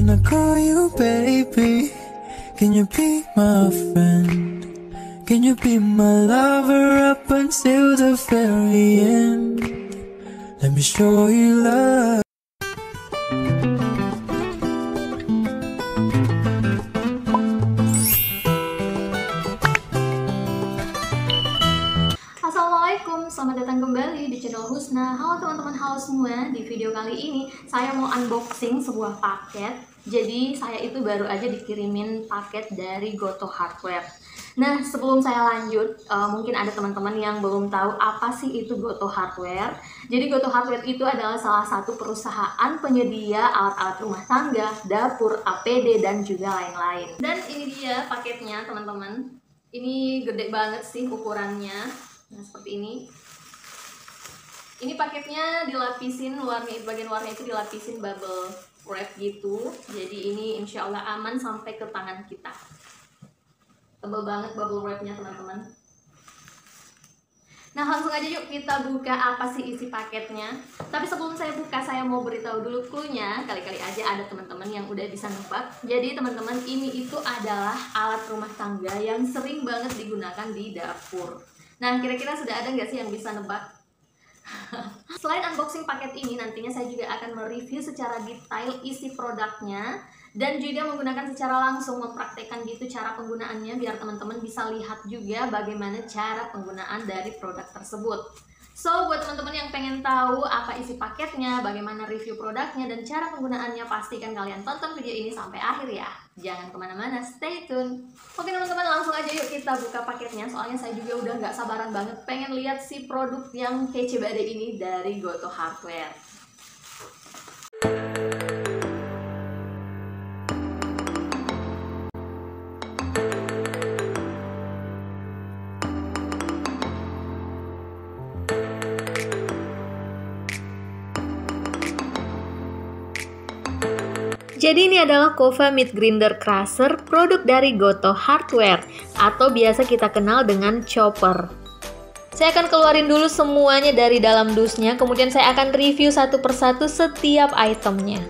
Can I call you baby? Can you be my friend? Can you be my lover up until the very end? Let me show you love. Assalamualaikum, selamat datang kembali di channel Husna. Halo teman-teman, halo semua. Di video kali ini saya mau unboxing sebuah paket. Jadi saya itu baru aja dikirimin paket dari Goto Hardware. Nah, sebelum saya lanjut, mungkin ada teman-teman yang belum tahu apa sih itu Goto Hardware. Jadi Goto Hardware itu adalah salah satu perusahaan penyedia alat-alat rumah tangga, dapur, APD, dan juga lain-lain. Dan ini dia paketnya teman-teman. Ini gede banget sih ukurannya. Nah, seperti ini. Ini paketnya dilapisin bagian luarnya itu dilapisin bubble wrap gitu. Jadi ini insya Allah aman sampai ke tangan kita. Tebal banget bubble wrapnya teman-teman. Nah, langsung aja yuk kita buka apa sih isi paketnya. Tapi sebelum saya buka, saya mau beritahu dulu clue-nya. Kali-kali aja ada teman-teman yang udah bisa nebak. Jadi teman-teman, ini itu adalah alat rumah tangga yang sering banget digunakan di dapur. Nah, kira-kira sudah ada nggak sih yang bisa nebak? Selain unboxing paket ini, nantinya saya juga akan mereview secara detail isi produknya dan juga menggunakan secara langsung, mempraktekkan gitu cara penggunaannya biar teman-teman bisa lihat juga bagaimana cara penggunaan dari produk tersebut. So, buat teman-teman yang pengen tahu apa isi paketnya, bagaimana review produknya, dan cara penggunaannya, pastikan kalian tonton video ini sampai akhir ya. Jangan kemana-mana, stay tune. Oke teman-teman, langsung aja yuk kita buka paketnya. Soalnya saya juga udah nggak sabaran banget pengen lihat si produk yang kece badai ini dari Goto Hardware. Jadi ini adalah Kova Meat Grinder Crusher, produk dari Goto Hardware atau biasa kita kenal dengan chopper. Saya akan keluarin dulu semuanya dari dalam dusnya, kemudian saya akan review satu persatu setiap itemnya.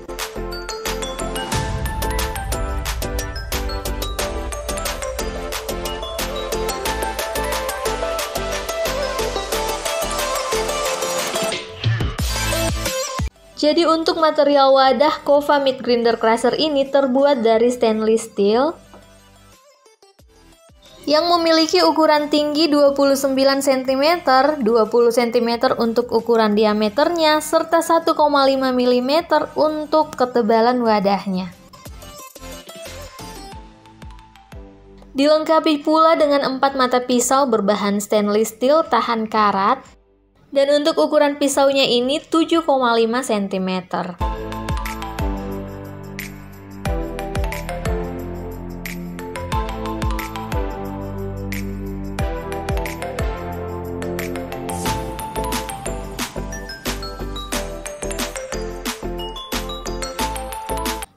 Jadi untuk material wadah Kova Meat Grinder Crusher ini terbuat dari stainless steel yang memiliki ukuran tinggi 29 cm, 20 cm untuk ukuran diameternya, serta 1,5 mm untuk ketebalan wadahnya. Dilengkapi pula dengan 4 mata pisau berbahan stainless steel tahan karat. Dan untuk ukuran pisaunya ini 7,5 cm.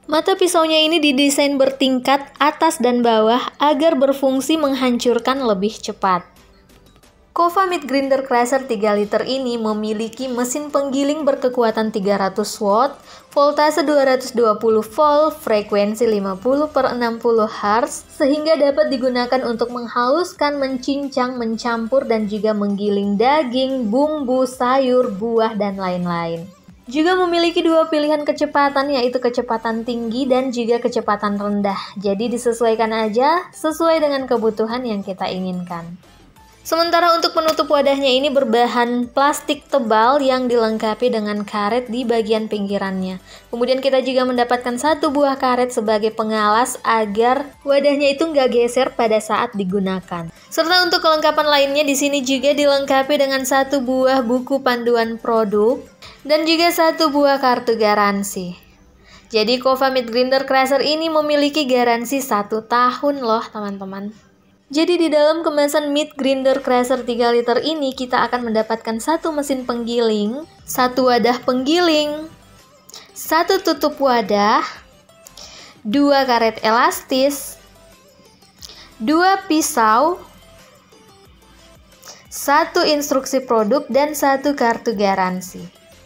Mata pisaunya ini didesain bertingkat atas dan bawah agar berfungsi menghancurkan lebih cepat. Kova Meat Grinder Crusher 3 liter ini memiliki mesin penggiling berkekuatan 300 watt, voltase 220 volt, frekuensi 50/60 Hz, sehingga dapat digunakan untuk menghaluskan, mencincang, mencampur, dan juga menggiling daging, bumbu, sayur, buah, dan lain-lain. Juga memiliki dua pilihan kecepatan, yaitu kecepatan tinggi dan juga kecepatan rendah. Jadi disesuaikan aja sesuai dengan kebutuhan yang kita inginkan. Sementara untuk penutup wadahnya ini berbahan plastik tebal yang dilengkapi dengan karet di bagian pinggirannya. Kemudian kita juga mendapatkan satu buah karet sebagai pengalas agar wadahnya itu nggak geser pada saat digunakan. Serta untuk kelengkapan lainnya di sini juga dilengkapi dengan satu buah buku panduan produk dan juga satu buah kartu garansi. Jadi Kova Meat Grinder Crusher ini memiliki garansi 1 tahun loh teman-teman. Jadi di dalam kemasan Meat Grinder Crusher 3 liter ini kita akan mendapatkan satu mesin penggiling, satu wadah penggiling, satu tutup wadah, 2 karet elastis, 2 pisau, 1 instruksi produk, dan 1 kartu garansi.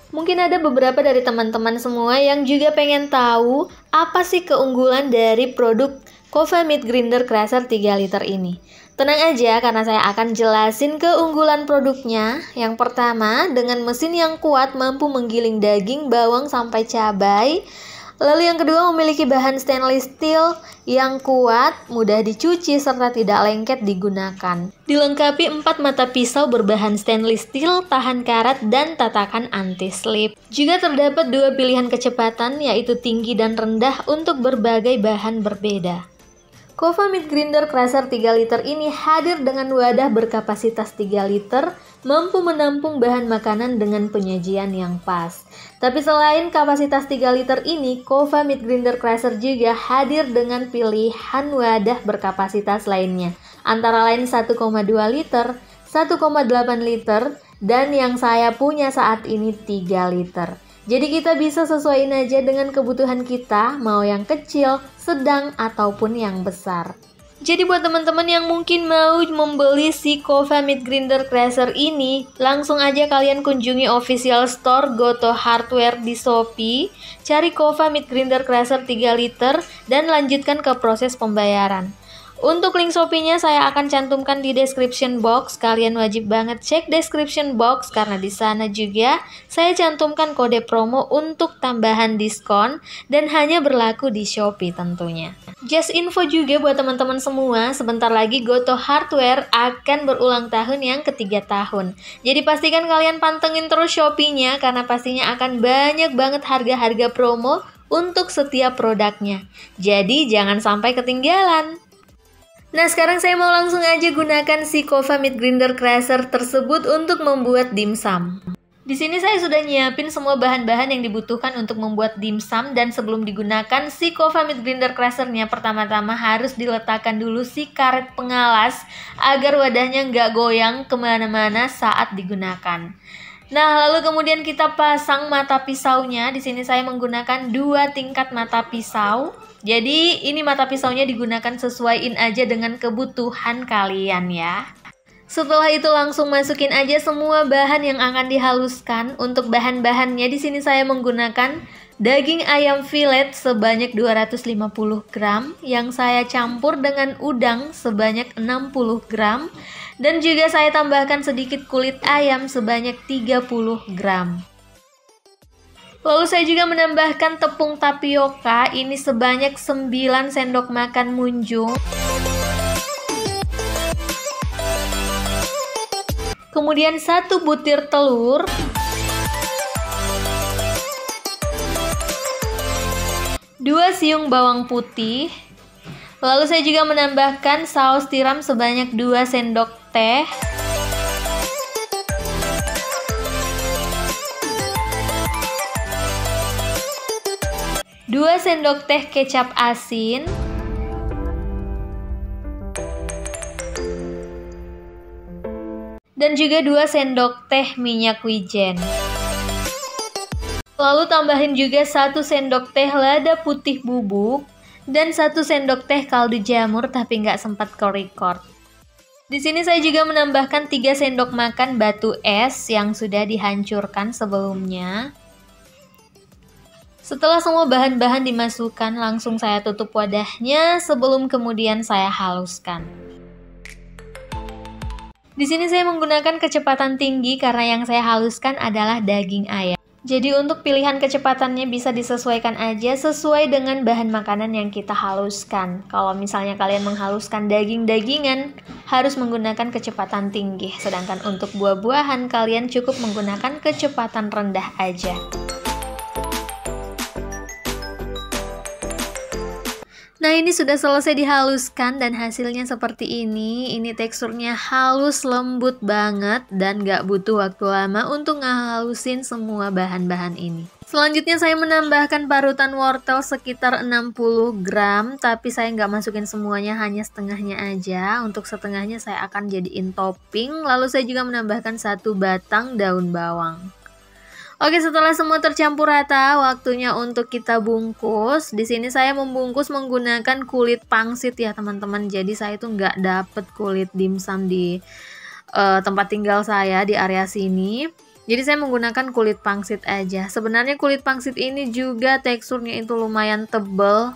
Mungkin ada beberapa dari teman-teman semua yang juga pengen tahu apa sih keunggulan dari produk Kova Meat Grinder Cruiser 3 liter ini. Tenang aja karena saya akan jelasin keunggulan produknya. Yang pertama, dengan mesin yang kuat mampu menggiling daging, bawang, sampai cabai. Lalu yang kedua, memiliki bahan stainless steel yang kuat, mudah dicuci, serta tidak lengket digunakan. Dilengkapi 4 mata pisau berbahan stainless steel, tahan karat, dan tatakan anti-slip. Juga terdapat 2 pilihan kecepatan, yaitu tinggi dan rendah untuk berbagai bahan berbeda. Kova Meat Grinder Cruiser 3 liter ini hadir dengan wadah berkapasitas 3 liter, mampu menampung bahan makanan dengan penyajian yang pas. Tapi selain kapasitas 3 liter ini, Kova Meat Grinder Cruiser juga hadir dengan pilihan wadah berkapasitas lainnya, antara lain 1,2 liter, 1,8 liter, dan yang saya punya saat ini 3 liter. Jadi kita bisa sesuaiin aja dengan kebutuhan kita, mau yang kecil, sedang, ataupun yang besar. Jadi buat teman-teman yang mungkin mau membeli si Kova Meat Grinder Cruiser ini, langsung aja kalian kunjungi official store Goto Hardware di Shopee, cari Kova Meat Grinder Cruiser 3 liter, dan lanjutkan ke proses pembayaran. Untuk link Shopee-nya saya akan cantumkan di description box. Kalian wajib banget cek description box karena di sana juga saya cantumkan kode promo untuk tambahan diskon dan hanya berlaku di Shopee tentunya. Just info juga buat teman-teman semua, sebentar lagi Goto Hardware akan berulang tahun yang ke-3 tahun. Jadi pastikan kalian pantengin terus Shopee-nya karena pastinya akan banyak banget harga-harga promo untuk setiap produknya. Jadi jangan sampai ketinggalan. Nah, sekarang saya mau langsung aja gunakan si Kova Meat Grinder Cruiser tersebut untuk membuat dimsum. Di sini saya sudah nyiapin semua bahan-bahan yang dibutuhkan untuk membuat dimsum, dan sebelum digunakan si Kova Meat Grinder Cruiser-nya, pertama-tama harus diletakkan dulu si karet pengalas agar wadahnya nggak goyang kemana-mana saat digunakan. Nah, lalu kemudian kita pasang mata pisaunya. Di sini saya menggunakan 2 tingkat mata pisau. Jadi ini mata pisaunya digunakan sesuaiin aja dengan kebutuhan kalian ya. Setelah itu langsung masukin aja semua bahan yang akan dihaluskan. Untuk bahan-bahannya di sini saya menggunakan daging ayam filet sebanyak 250 gram yang saya campur dengan udang sebanyak 60 gram dan juga saya tambahkan sedikit kulit ayam sebanyak 30 gram. Lalu saya juga menambahkan tepung tapioka ini sebanyak 9 sendok makan munjung. Kemudian 1 butir telur. 2 siung bawang putih. Lalu saya juga menambahkan saus tiram sebanyak 2 sendok teh. 2 sendok teh kecap asin. Dan juga 2 sendok teh minyak wijen. Lalu tambahin juga 1 sendok teh lada putih bubuk dan 1 sendok teh kaldu jamur tapi nggak sempat ke record. Di sini saya juga menambahkan 3 sendok makan batu es yang sudah dihancurkan sebelumnya. Setelah semua bahan-bahan dimasukkan, langsung saya tutup wadahnya sebelum kemudian saya haluskan. Di sini saya menggunakan kecepatan tinggi karena yang saya haluskan adalah daging ayam. Jadi untuk pilihan kecepatannya bisa disesuaikan aja sesuai dengan bahan makanan yang kita haluskan. Kalau misalnya kalian menghaluskan daging-dagingan, harus menggunakan kecepatan tinggi. Sedangkan untuk buah-buahan, kalian cukup menggunakan kecepatan rendah aja. Nah, ini sudah selesai dihaluskan dan hasilnya seperti ini. Ini teksturnya halus, lembut banget dan gak butuh waktu lama untuk ngehalusin semua bahan-bahan ini. Selanjutnya saya menambahkan parutan wortel sekitar 60 gram, tapi saya nggak masukin semuanya, hanya setengahnya aja. Untuk setengahnya saya akan jadiin topping. Lalu saya juga menambahkan 1 batang daun bawang. Oke, setelah semua tercampur rata, waktunya untuk kita bungkus. Di sini saya membungkus menggunakan kulit pangsit ya teman-teman. Jadi saya itu nggak dapet kulit dimsum di tempat tinggal saya di area sini. Jadi saya menggunakan kulit pangsit aja. Sebenarnya kulit pangsit ini juga teksturnya itu lumayan tebal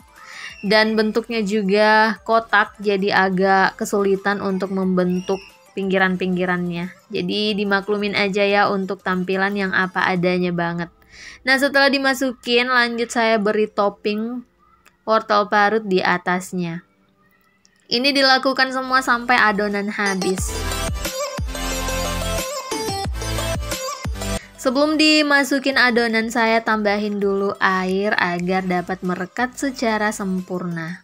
dan bentuknya juga kotak, jadi agak kesulitan untuk membentuk pinggiran-pinggirannya. Jadi dimaklumin aja ya untuk tampilan yang apa adanya banget. Nah, setelah dimasukin, lanjut saya beri topping wortel parut di atasnya. Ini dilakukan semua sampai adonan habis. Sebelum dimasukin adonan, saya tambahin dulu air agar dapat merekat secara sempurna.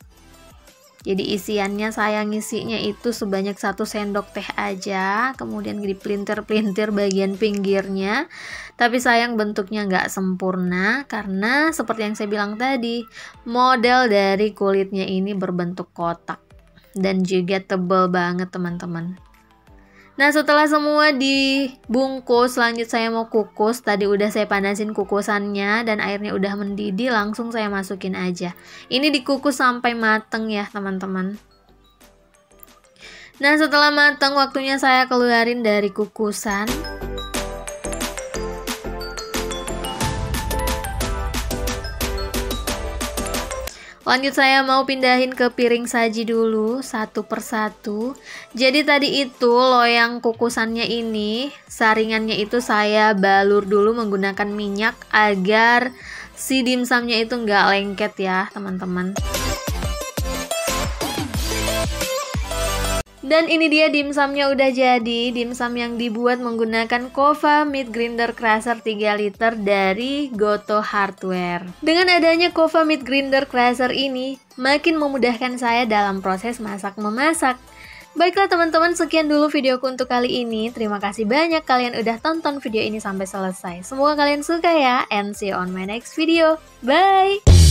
Jadi isiannya saya ngisinya itu sebanyak 1 sendok teh aja, kemudian dipelintir-pelintir bagian pinggirnya. Tapi sayang bentuknya nggak sempurna karena seperti yang saya bilang tadi, model dari kulitnya ini berbentuk kotak dan juga tebal banget teman-teman. Nah, setelah semua dibungkus, lanjut saya mau kukus. Tadi udah saya panasin kukusannya dan airnya udah mendidih, langsung saya masukin aja. Ini dikukus sampai mateng ya teman-teman. Nah, setelah mateng waktunya saya keluarin dari kukusan. Lanjut saya mau pindahin ke piring saji dulu satu persatu. Jadi tadi itu loyang kukusannya ini, saringannya itu saya balur dulu menggunakan minyak agar si dimsumnya itu nggak lengket ya teman-teman. Dan ini dia dimsumnya udah jadi, dimsum yang dibuat menggunakan Kova Meat Grinder Crusher 3 liter dari Goto Hardware. Dengan adanya Kova Meat Grinder Crusher ini, makin memudahkan saya dalam proses masak-memasak. Baiklah teman-teman, sekian dulu videoku untuk kali ini. Terima kasih banyak kalian udah tonton video ini sampai selesai. Semoga kalian suka ya, and see you on my next video. Bye!